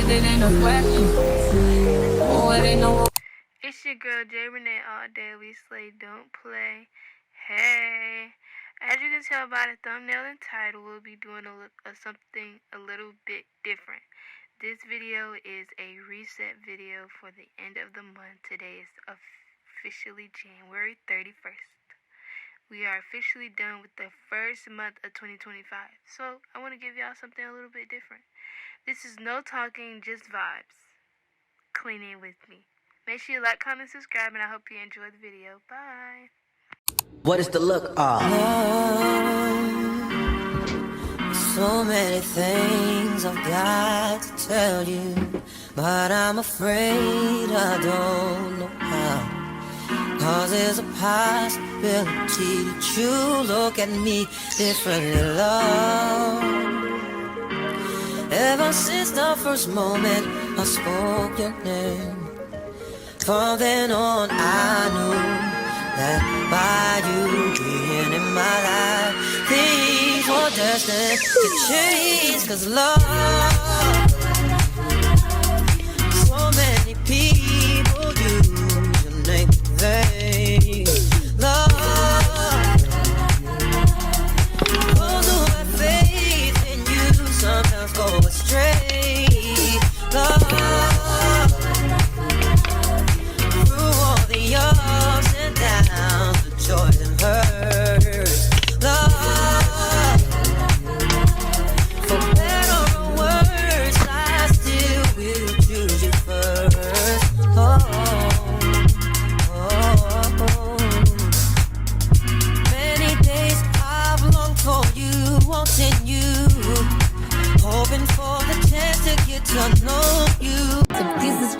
It's your girl J Renee all day. We slay, don't play. Hey, as you can tell by the thumbnail and title, we'll be doing something a little bit different. This video is a reset video for the end of the month. Today is officially January 31st. We are officially done with the first month of 2025. So I want to give y'all something a little bit different. This is no talking, just vibes. Clean in with me. Make sure you like, comment, subscribe, and I hope you enjoy the video. Bye. What is the look of? So many things I've got to tell you, but I'm afraid I don't know how. Cause there's a possibility that you look at me differently, love. Ever since the first moment I spoke your name, from then on I knew that by you being in my life, things were destined to change. Cause love, so many people use your name in vain. Love, those who have faith in you sometimes go astray. Love, ups and downs, the joys and hurts, love, for better or worse, I still will choose you first. Oh, oh, oh. Many days I've longed for you, wanting you, hoping for the chance to get to know you. So this is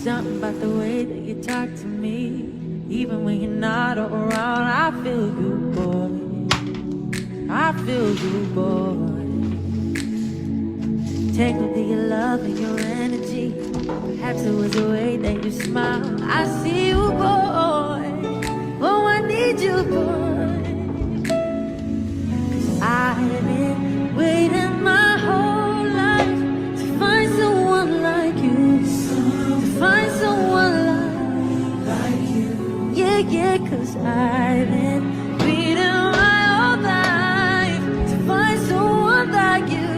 something about the way that you talk to me. Even when you're not around, I feel you, boy. I feel you, boy. Tangled in your love and your energy. Perhaps it was the way that you smile. I see you, boy. Oh, I need you, boy. 'Cause I've been waiting my whole life to find someone like you. Find someone like you. Yeah, yeah, 'cause I've been beating my whole life to find someone like you.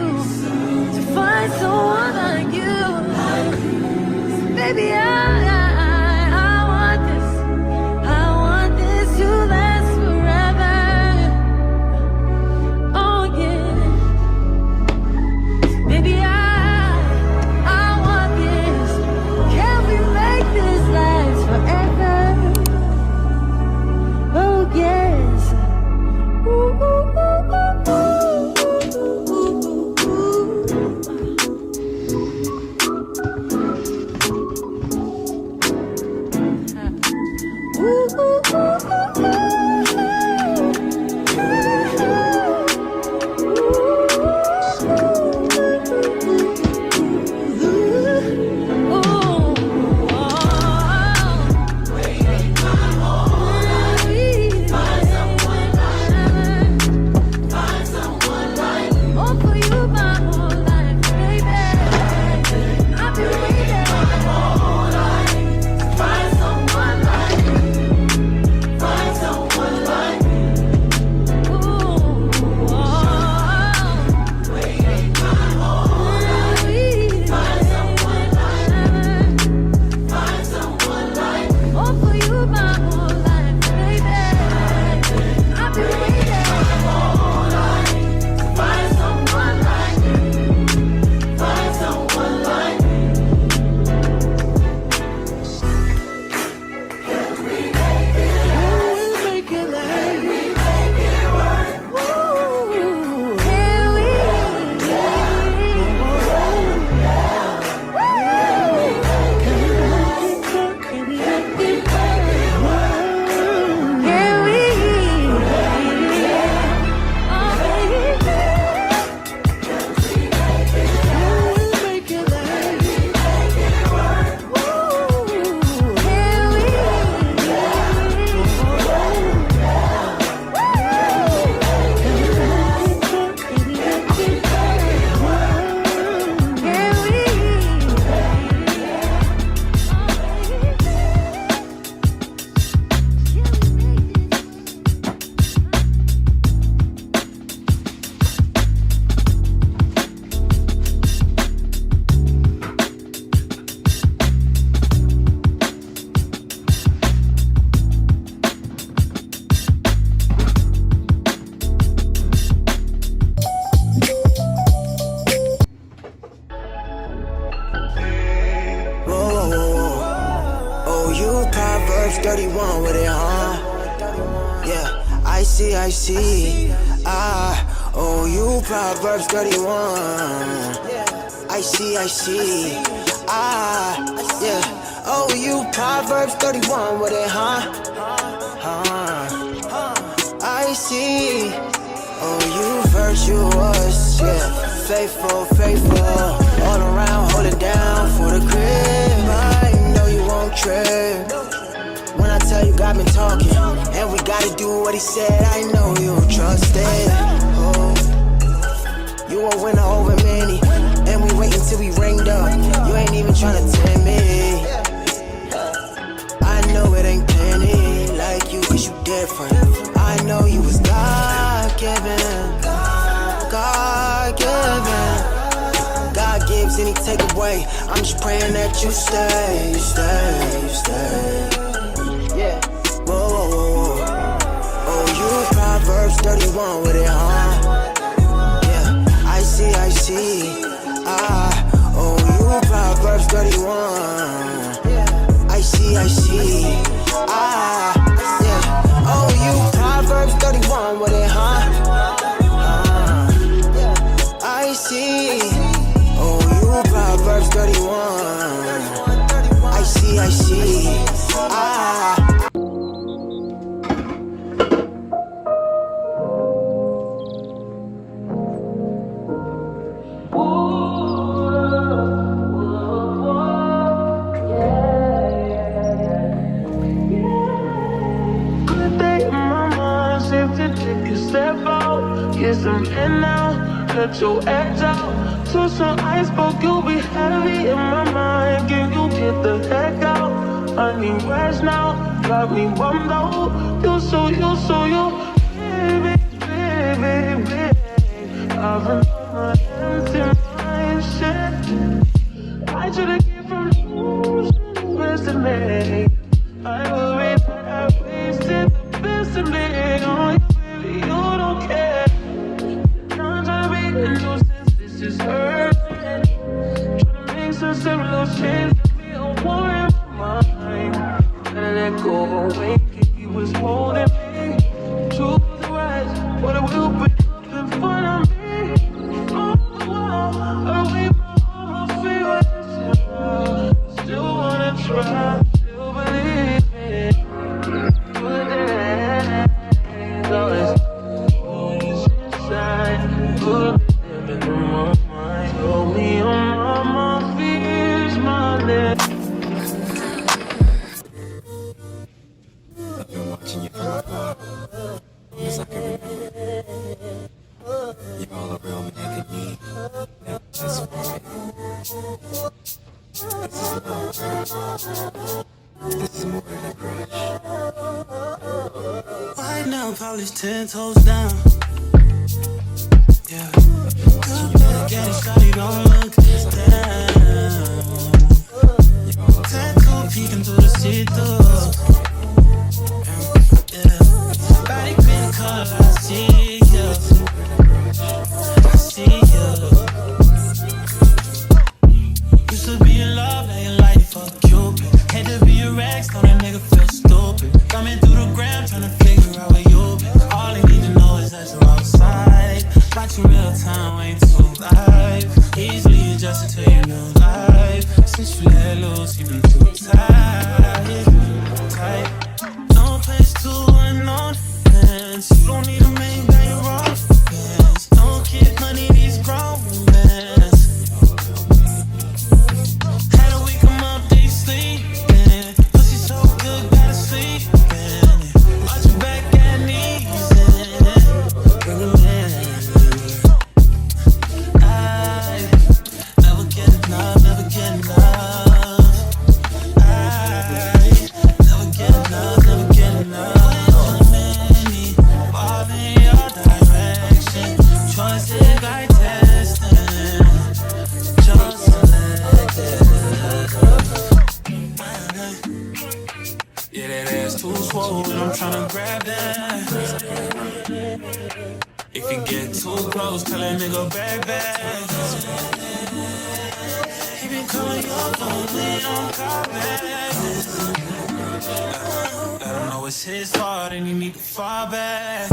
To find someone like you. So baby, I want this to last forever. I see. Oh, you Proverbs 31. I see. Yeah. Oh, you Proverbs 31 with it, huh? I see. Oh, you virtuous, yeah. Faithful, all around, hold it down for the crib. I know you won't trip. When I tell you God been talking, and we gotta do what he said, I know you trust it. Oh, you a winner over many, and we wait until we ringed up. You ain't even tryna tempt me. I know it ain't penny like you, cause you different. I know you was God-given. God gives and he take away. I'm just praying that you stay. Yeah. Whoa. Oh, you Proverbs 31 with it, huh? Yeah. I see. Oh, you Proverbs 31. I see. Yeah. Oh, you Proverbs 31 with it, huh? I see. Oh, you Proverbs 31. I see. Good day in my mind, safe to take a step out. Get some air now, let your edge out. To some iceberg, you'll be heavy in my mind. Can you get the heck out? I need rest now, got me bummed out. You so baby. I've been on my empty mind, shit. I should've came from losing yesterday. I worry that I wasted the best of me on you, baby, you don't care. Now I'm trying to be a nuisance, this is urgent. Trying to make some simple change, be a war in my mind. Gotta let go away, he was holding me. Truth was right, what I will bring up in front of me. On the wall, I wait my almost feel still wanna try, still believe it. Put that always inside. Put them in my mind. Hold me on my fears, my neck. I've been watching you from afar, as I can remember. You're all around me, I can need. That's right. This is love. This is more than a crush. Right now, polished 10 toes down. Yeah. Good better get it started, don't look down. Tattoo peeking through the see-through. Yeah. Body green color, I see you. Used to be in love, now you like fuck Cupid. Had to be a rag, so that nigga feel stupid. Coming through the gram, trying to figure out where you been. All they need to know is that you're outside. Watching real time, ain't too live. Easily adjusted to your new life. Since you let loose, you've been too tight. No place to unknown fence. You don't need a man, got your own fence. No kid, money, these grown men. Had a week, I'm up, they sleeping. Pussy so good, gotta sleep in. Watch your back and knees in. Bring them in. I never get enough, never get enough. I never get enough, never get enough. Too many, all in your direction. Choices like testing. Just selected. Yeah, that ass too swollen, I'm tryna grab that. If you get too close, tell that nigga back. He been calling your phone, we don't call back. Let him know it's his fault and he need to fall back.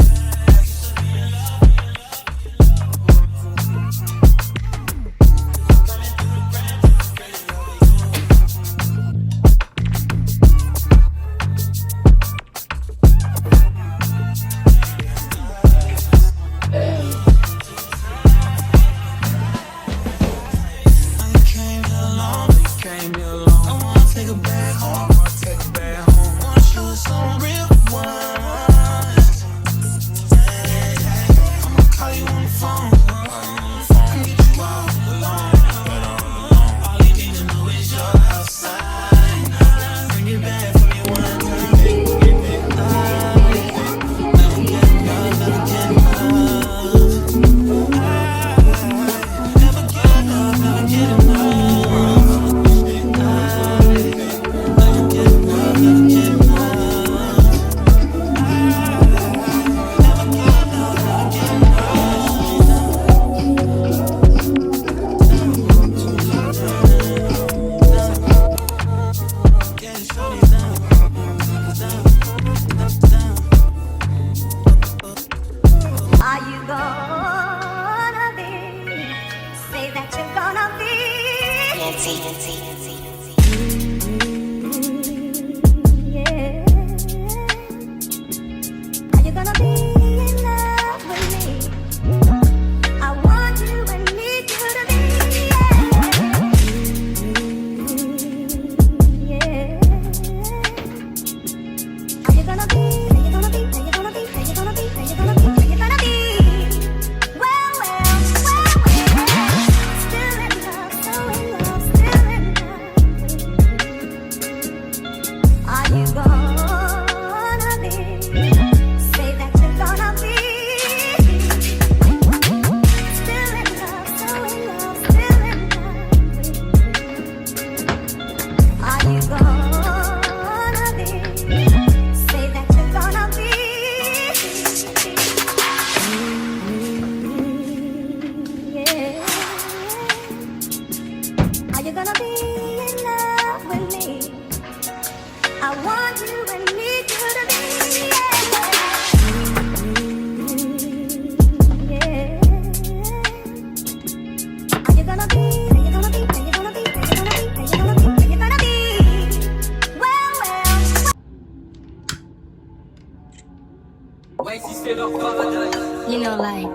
You know, like,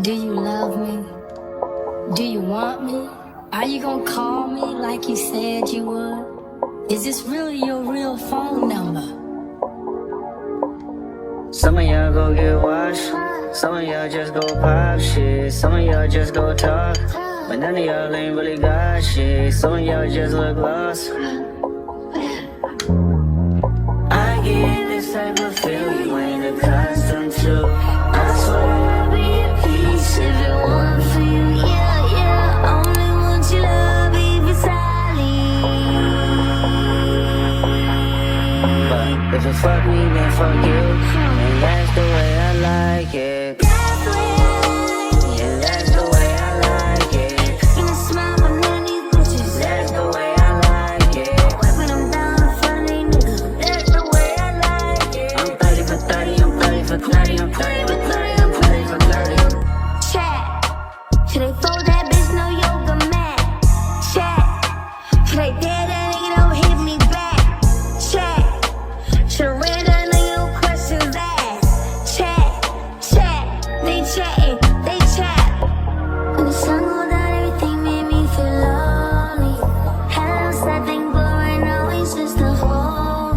do you love me? Do you want me? Are you gonna call me like you said you would? Is this really your real phone number? Some of y'all go get washed, some of y'all just go pop shit, some of y'all just go talk, but none of y'all ain't really got shit. Some of y'all just look lost. I get this type of feel you ain't accustomed to. I swear I'll be at peace if it weren't for you. Yeah, yeah, only want your love if it's But if you fuck me, then fuck you, and that's the way I like it. That's the way I like it. Yeah, that's the way I like it. You can smile, but none of these bitches. That's the way I like it. Wiping them down in front of these niggas. That's the way I like it. I'm 30 for 30, I'm 30 for 30, I'm 30 for 30, I'm 30 for 30. Chat. Should they fold that bitch no yoga mat? Chat. Should they dare that nigga don't hit me back? Chat. Should I ran that nigga no questions asked? Chat. Chat. They chatting. They chat. When the sun go down, everything made me feel lonely. Had a something blowing, now it's just a hole.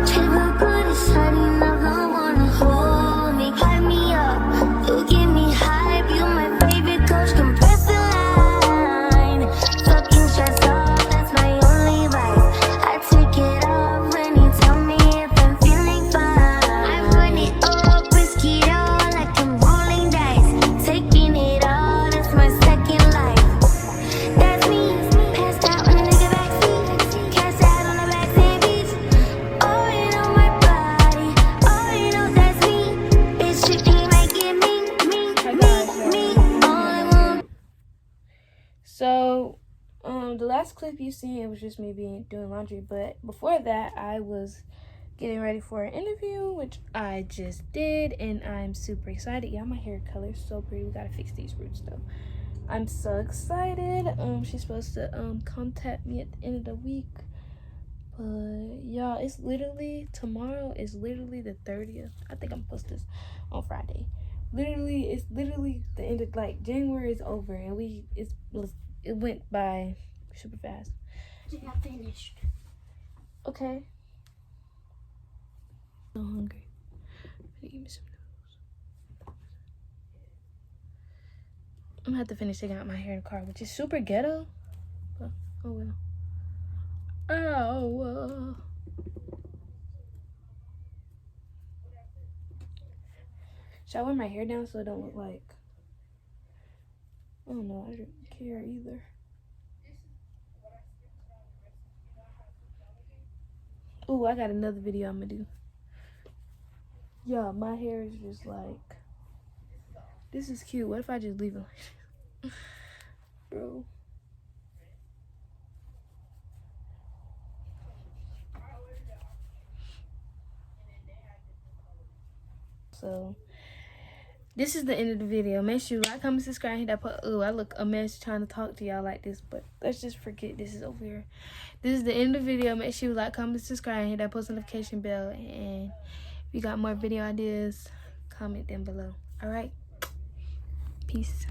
Try to feel good, it's hurting, now don't wanna hold me. Hype me up, you give me hype. You my favorite coach, compress the line. Fucking stress off, that's my only vice. I take it off when you tell me if I'm feeling fine. I run it up, risk it all like I'm rolling dice. Taking it all, that's my second life. That's me, passed out on a nigga backseat, cast out on the backseat beach. Oh, you know my body, oh, you know that's me. Bitch, you think might get me, all I want. So, the last clip you seen, it was just me doing laundry. But before that, I was getting ready for an interview, which I just did, and I'm super excited. Yeah, my hair color is so pretty. We gotta fix these roots though. I'm so excited. She's supposed to contact me at the end of the week. But y'all, it's literally tomorrow is literally the 30th. I think I'm post this on Friday. It's literally the end of, like, January is over, and it went by super fast. I got finished. Okay. So hungry. Give me some noodles. I'm gonna have to finish taking out my hair in the car, which is super ghetto. But oh well. Oh. Should I wear my hair down so it don't look like? I don't know. I don't care either. Ooh, I got another video I'm gonna do. Yeah, my hair is just like, this is cute. What if I just leave it like this? Bro. So, this is the end of the video. Make sure you like, comment, subscribe, hit that ooh, I look a mess trying to talk to y'all like this, but let's just forget this is over here. This is the end of the video. Make sure you like, comment, subscribe, hit that post notification bell, and if you got more video ideas, comment them below. All right, peace.